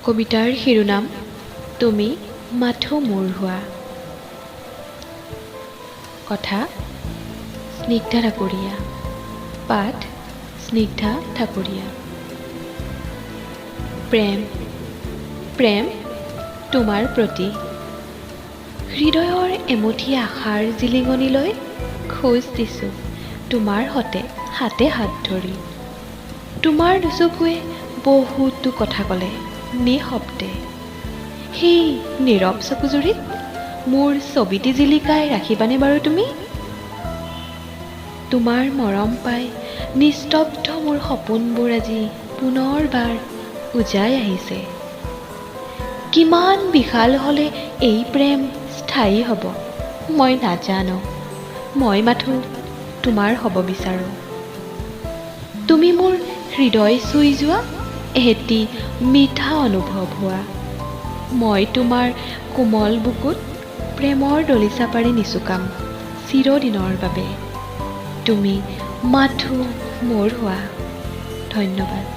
কবিতাৰ শিৰোনাম তুমি মাথো মোৰ হোৱা। কথা স্নিগ্ধা ঠাকুৰীয়া। পাঠ স্নিগ্ধা ঠাকুৰীয়া। প্ৰেম প্ৰেম তোমাৰ প্ৰতি। হৃদয়ৰ এমুঠি আশাৰ জিলিঙনিলৈ খোজ দিছোঁ তোমাৰ সতে হাতে হাত ধৰি। তোমাৰ দুচকুৱে বহুতো কথা ক'লে নিশব্দে। সেই নীৰৱ চকুজুৰিত মোৰ ছবিটি জিলিকাই ৰাখিবানে বাৰু তুমি? তোমাৰ মৰম পাই নিস্তব্ধ মোৰ সপোনবোৰ আজি পুনৰবাৰ উজাই আহিছে। কিমান বিশাল হ'লে এই প্ৰেম স্থায়ী হ'ব মই নাজানো, মই মাথো তোমাৰ হ'ব বিচাৰোঁ। তুমি মোৰ হৃদয় চুই যোৱা এটি মিঠা অনুভৱ হোৱা। মই তোমাৰ কোমল বুকুত প্ৰেমৰ দলিচা পাৰি নিচুকাম চিৰদিনৰ বাবে। তুমি মাথো মোৰ হোৱা। ধন্যবাদ।